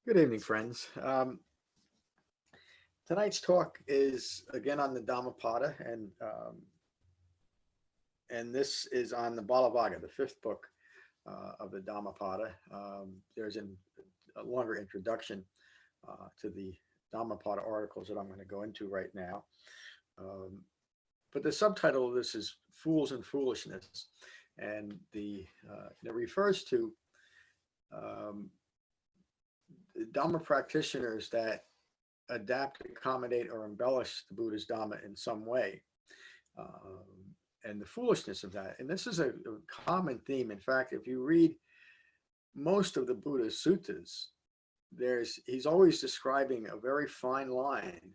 Good evening, friends. Tonight's talk is again on the Dhammapada, and this is on the Balavagga, the fifth book of the Dhammapada. There's a longer introduction to the Dhammapada articles that I'm going to go into right now. But the subtitle of this is "Fools and Foolishness," and it refers to Dhamma practitioners that adapt, accommodate, or embellish the Buddha's Dhamma in some way, and the foolishness of that. And this is a common theme. In fact, if you read most of the Buddha's suttas, he's always describing a very fine line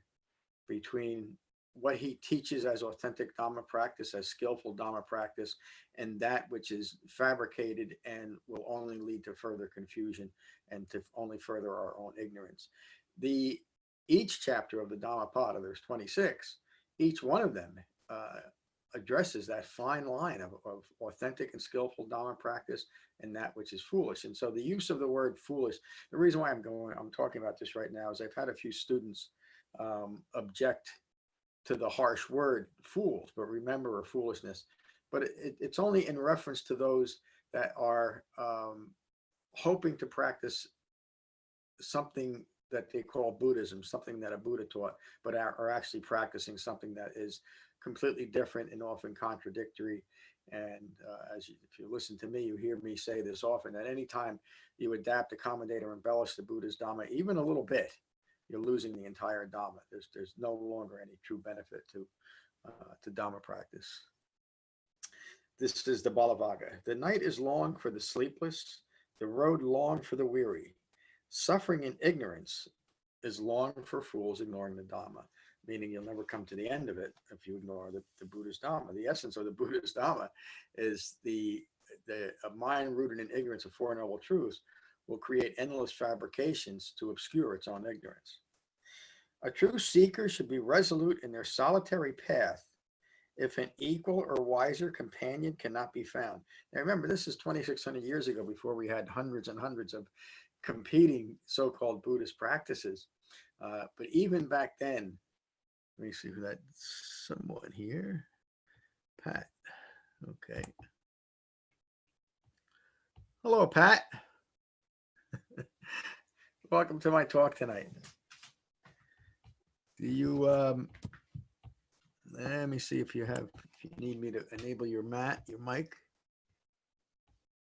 between what he teaches as authentic Dhamma practice, as skillful Dhamma practice, and that which is fabricated and will only lead to further confusion and to only further our own ignorance. Each chapter of the Dhammapada, there's 26, each one of them addresses that fine line of authentic and skillful Dhamma practice and that which is foolish. And so the use of the word foolish, the reason why I'm talking about this right now is I've had a few students object to the harsh word fools, but remember, or foolishness. But it's only in reference to those that are hoping to practice something that they call Buddhism, something that a Buddha taught, but are actually practicing something that is completely different and often contradictory. And if you listen to me, you hear me say this often, that anytime you adapt, accommodate, or embellish the Buddha's Dhamma, even a little bit, you're losing the entire Dhamma. There's no longer any true benefit to Dhamma practice. This is the Balavagga. The night is long for the sleepless, the road long for the weary. Suffering and ignorance is long for fools ignoring the Dhamma, meaning you'll never come to the end of it if you ignore the Buddha's Dhamma. The essence of the Buddha's Dhamma is a mind rooted in ignorance of Four Noble Truths will create endless fabrications to obscure its own ignorance. A true seeker should be resolute in their solitary path if an equal or wiser companion cannot be found. Now remember, this is 2,600 years ago, before we had hundreds and hundreds of competing so-called Buddhist practices. But even back then, let me see who that someone here. Pat. Okay. Hello, Pat. Welcome to my talk tonight. Do you let me see if you need me to enable your mic.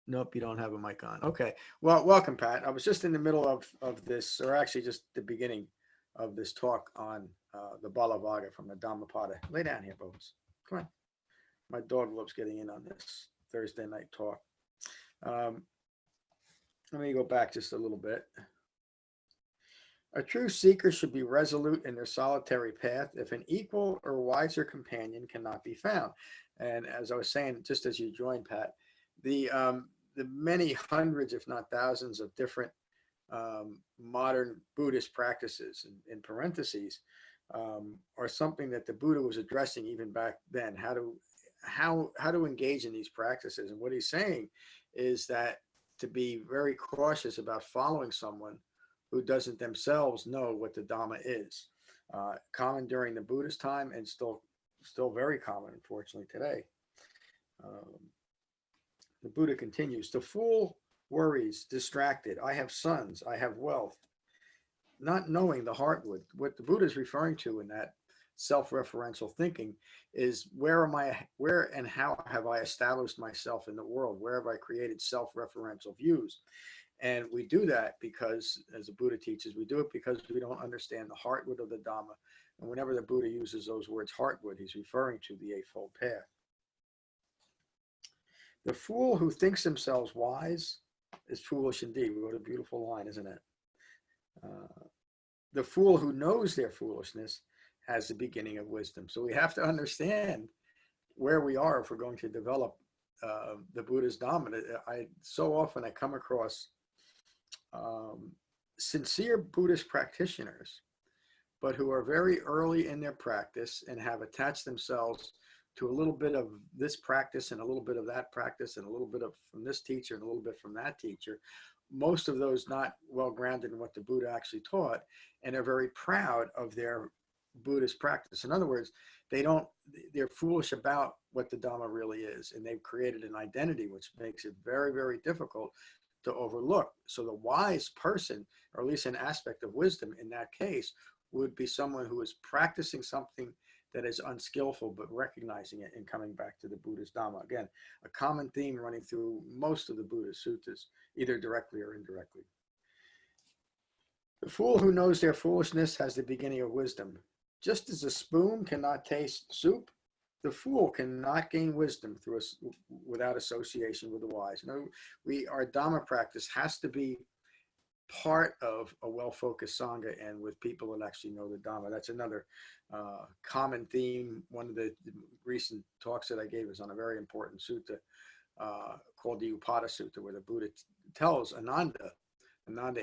Nope, you don't have a mic on. Okay. Well, welcome, Pat. I was just in the middle of this, or actually just the beginning of this talk on the Balavagga from the Dhammapada. Lay down here, folks. Come on. My dog loves getting in on this Thursday night talk. Let me go back just a little bit. A true seeker should be resolute in their solitary path if an equal or wiser companion cannot be found. And as I was saying, just as you joined, Pat, the many hundreds, if not thousands, of different modern Buddhist practices, in parentheses, are something that the Buddha was addressing even back then. How to engage in these practices. And what he's saying is that to be very cautious about following someone who doesn't themselves know what the Dhamma is. Common during the Buddhist time, and still very common, unfortunately, today. The Buddha continues, the fool worries, distracted. I have sons, I have wealth. Not knowing the heart would. What the Buddha is referring to in that self-referential thinking is where and how have I established myself in the world? Where have I created self-referential views? And we do that because, as the Buddha teaches, we do it because we don't understand the heartwood of the Dhamma. And whenever the Buddha uses those words, heartwood, he's referring to the Eightfold Path. The fool who thinks themselves wise is foolish indeed. What a beautiful line, isn't it? The fool who knows their foolishness has the beginning of wisdom. So we have to understand where we are if we're going to develop the Buddha's Dhamma. So often I come across sincere Buddhist practitioners, but who are very early in their practice and have attached themselves to a little bit of this practice and a little bit of that practice and a little bit of from this teacher and a little bit from that teacher, most of those not well grounded in what the Buddha actually taught, and are very proud of their Buddhist practice. In other words, they're foolish about what the Dhamma really is, and they've created an identity which makes it very, very difficult to overlook. So the wise person, or at least an aspect of wisdom in that case, would be someone who is practicing something that is unskillful, but recognizing it and coming back to the Buddha's Dhamma. Again, a common theme running through most of the Buddhist suttas, either directly or indirectly. The fool who knows their foolishness has the beginning of wisdom. Just as a spoon cannot taste soup, the fool cannot gain wisdom without association with the wise. Our Dhamma practice has to be part of a well-focused sangha and with people that actually know the Dhamma. That's another common theme. One of the recent talks that I gave was on a very important sutta called the Upada Sutta, where the Buddha tells Ananda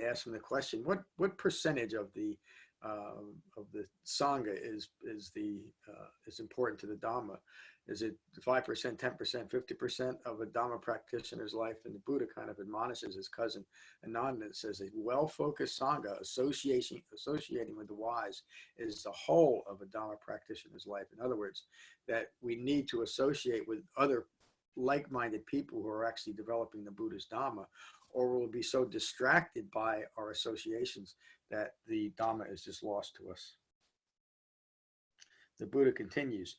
asks him the question, what percentage of the sangha is important to the Dhamma? Is it 5%, 10%, 50% of a Dhamma practitioner's life? And the Buddha kind of admonishes his cousin Ananda and says a well-focused sangha, associating with the wise, is the whole of a Dhamma practitioner's life. In other words, that we need to associate with other like-minded people who are actually developing the Buddha's Dhamma, or we'll be so distracted by our associations that the Dhamma is just lost to us. The Buddha continues,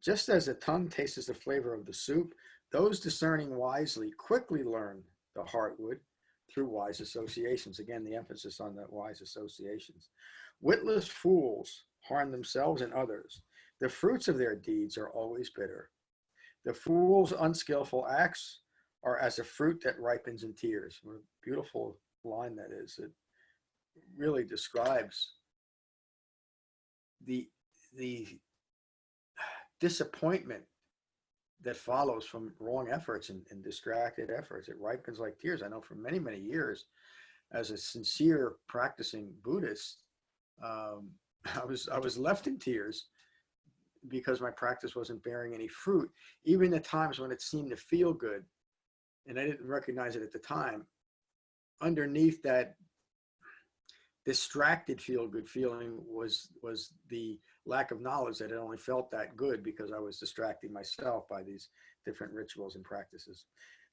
just as the tongue tastes the flavor of the soup, those discerning wisely quickly learn the heart would through wise associations. Again, the emphasis on that wise associations. Witless fools harm themselves and others. The fruits of their deeds are always bitter. The fool's unskillful acts are as a fruit that ripens in tears. What a beautiful line that is. It really describes the disappointment that follows from wrong efforts and distracted efforts. It ripens like tears. I know for many, many years, as a sincere practicing Buddhist, I was left in tears because my practice wasn't bearing any fruit. Even at times when it seemed to feel good, and I didn't recognize it at the time, underneath that distracted feel-good feeling was the lack of knowledge that it only felt that good because I was distracting myself by these different rituals and practices.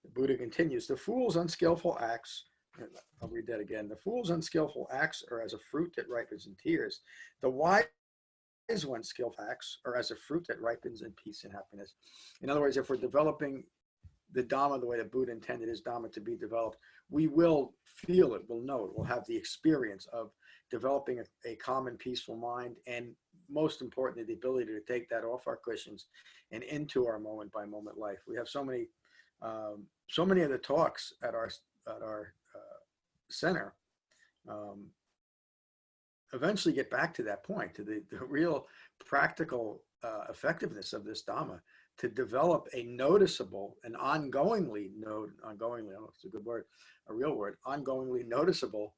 The Buddha continues, the fool's unskillful acts, I'll read that again, the fool's unskillful acts are as a fruit that ripens in tears. The wise one's skillful acts are as a fruit that ripens in peace and happiness. In other words, if we're developing the Dhamma the way the Buddha intended his Dhamma to be developed, we will feel it, we'll know it, we'll have the experience of developing a calm and peaceful mind, and most importantly, the ability to take that off our cushions and into our moment-by-moment life. We have so many of the talks at our center eventually get back to that point, to the real practical effectiveness of this Dhamma, to develop a noticeable and ongoingly, I don't know if it's a good word, a real word, ongoingly noticeable,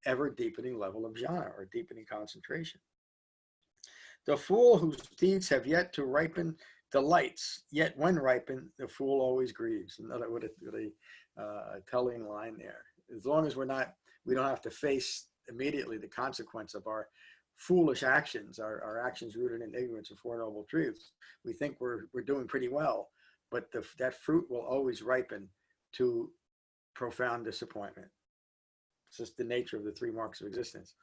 ever deepening level of jhana, or deepening concentration. The fool whose deeds have yet to ripen delights, yet when ripened, the fool always grieves. Another what a telling line there. As long as we don't have to face immediately the consequence of our foolish actions, our actions rooted in ignorance of Four Noble Truths, we think we're doing pretty well, but that fruit will always ripen to profound disappointment. It's just the nature of the three marks of existence.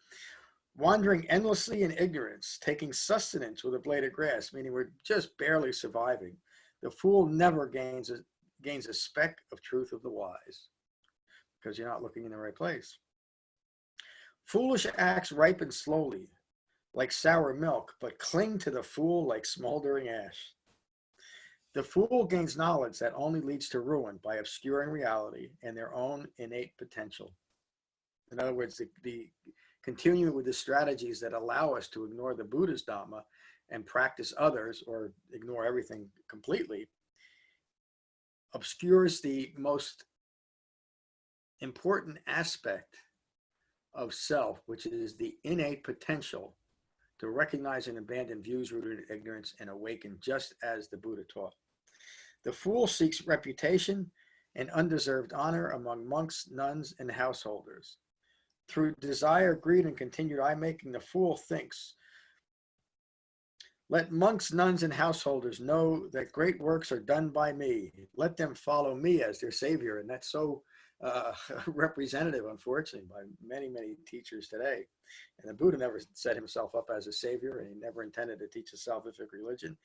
Wandering endlessly in ignorance, taking sustenance with a blade of grass, meaning we're just barely surviving, the fool never gains a speck of truth of the wise, because you're not looking in the right place. Foolish acts ripen slowly, like sour milk, but cling to the fool like smoldering ash. The fool gains knowledge that only leads to ruin by obscuring reality and their own innate potential. In other words, the continuing with the strategies that allow us to ignore the Buddha's Dhamma and practice others, or ignore everything completely, obscures the most important aspect of self, which is the innate potential to recognize and abandon views rooted in ignorance and awaken just as the Buddha taught. The fool seeks reputation and undeserved honor among monks, nuns, and householders. Through desire, greed, and continued eye-making, the fool thinks, let monks, nuns, and householders know that great works are done by me. Let them follow me as their savior. And that's so representative, unfortunately, by many, many teachers today. And the Buddha never set himself up as a savior, and he never intended to teach a salvific religion.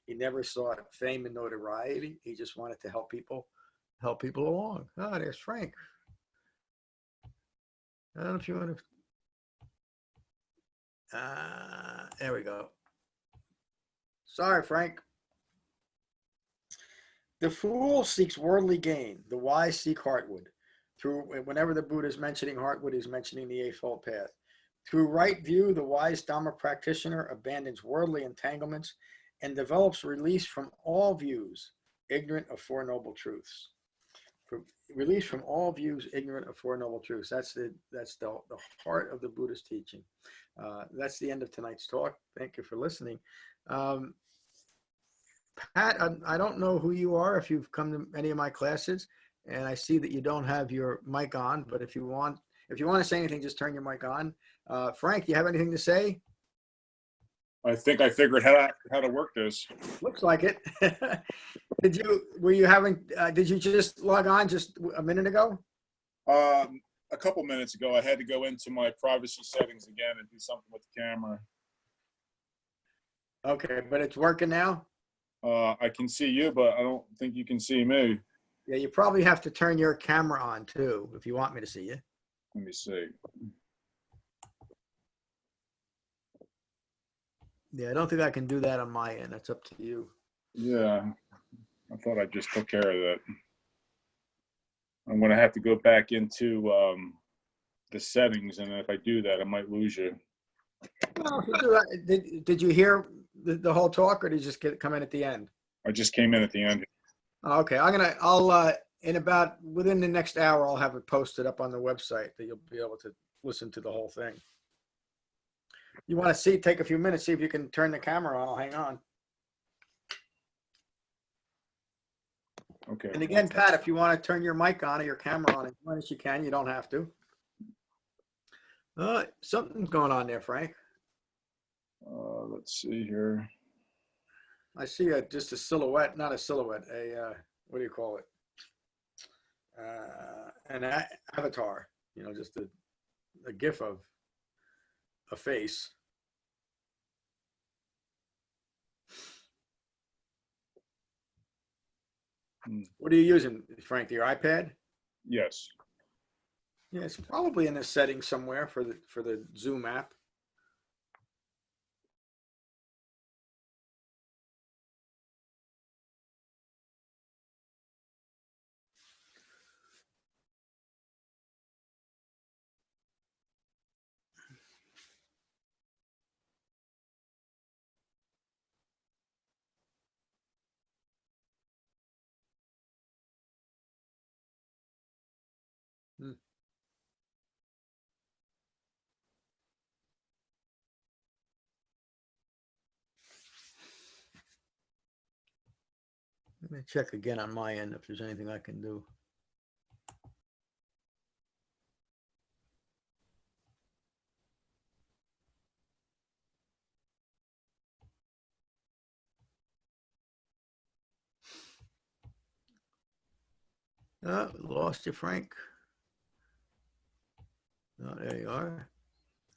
He never sought fame and notoriety. He just wanted to help people along. Oh, there's Frank. I don't know if you want to. There we go. Sorry, Frank. The fool seeks worldly gain. The wise seek heartwood. Whenever the Buddha is mentioning heartwood, he's mentioning the Eightfold Path. Through right view, the wise Dhamma practitioner abandons worldly entanglements and develops release from all views, ignorant of Four Noble Truths. Release from all views, ignorant of Four Noble Truths. That's the heart of the Buddha's teaching. That's the end of tonight's talk. Thank you for listening. Pat, I don't know who you are, if you've come to any of my classes, and I see that you don't have your mic on, but if you want to say anything, just turn your mic on. Frank, you have anything to say? I think I figured how to work this. Looks like it. Did you just log on just a minute ago? A couple minutes ago, I had to go into my privacy settings again and do something with the camera. Okay, but it's working now? I can see you, but I don't think you can see me. Yeah, you probably have to turn your camera on too, if you want me to see you. Let me see. Yeah, I don't think I can do that on my end. That's up to you. Yeah, I thought I just took care of that. I'm going to have to go back into the settings, and if I do that, I might lose you. Well, if you do that, did you hear the whole talk, or did you just come in at the end? I just came in at the end. Okay, within the next hour, I'll have it posted up on the website that you'll be able to listen to the whole thing. You want to take a few minutes, see if you can turn the camera on. I'll hang on. Okay. And again, Pat, if you want to turn your mic on or your camera on as much as you can, you don't have to. Something's going on there, Frank. Let's see here. I see just a silhouette, not a silhouette, what do you call it? An avatar, just a GIF of a face. What are you using, Frank? Your iPad? Yes. Yeah, it's probably in the settings somewhere for the Zoom app. Let me check again on my end if there's anything I can do. Lost you, Frank. Oh, there you are.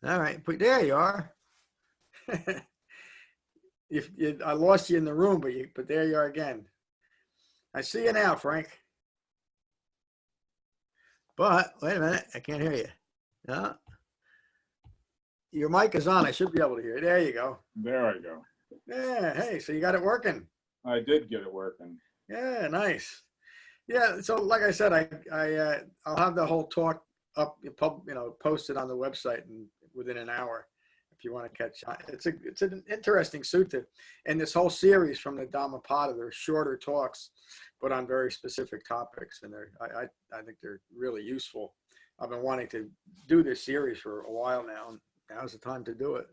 All right, but there you are. I lost you in the room, but there you are again. I see you now, Frank. But wait a minute, I can't hear you. No. Your mic is on. I should be able to hear you. There you go. There I go. Yeah. Hey, so you got it working. I did get it working. Yeah, nice. Yeah. So, like I said, I'll have the whole talk up, posted on the website within an hour. If you want to catch on. It's an interesting sutta, and this whole series from the Dhammapada. They're shorter talks, but on very specific topics, and I think they're really useful. I've been wanting to do this series for a while now, and now's the time to do it.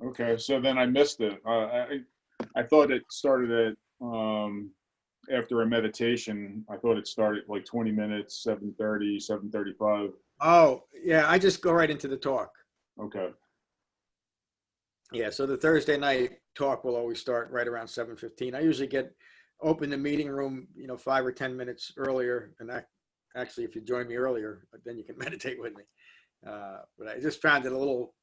Okay, so then I missed it. I thought it started at after a meditation. I thought it started like 20 minutes, 7:30, 7:35. Oh, yeah, I just go right into the talk. Okay. Yeah, so the Thursday night talk will always start right around 7:15. I usually open the meeting room, 5 or 10 minutes earlier, and that actually, if you join me earlier, then you can meditate with me. But I just found it a little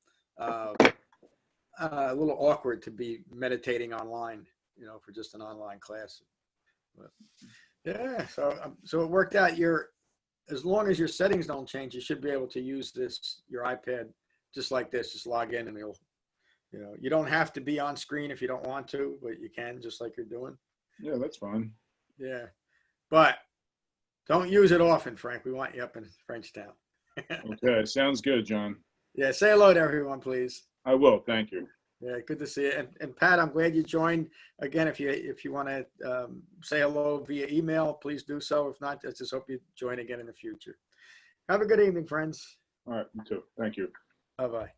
awkward to be meditating online, for just an online class. But yeah, so it worked out. As long as your settings don't change, you should be able to use your iPad just like this. Just log in and you don't have to be on screen if you don't want to, but you can, just like you're doing. Yeah, that's fine. Yeah, but don't use it often, Frank. We want you up in Frenchtown. Okay, sounds good, John. Yeah, say hello to everyone, please. I will. Thank you. Yeah, good to see you. And Pat, I'm glad you joined. Again, if you want to say hello via email, please do so. If not, I just hope you join again in the future. Have a good evening, friends. All right, you too. Thank you. Bye-bye.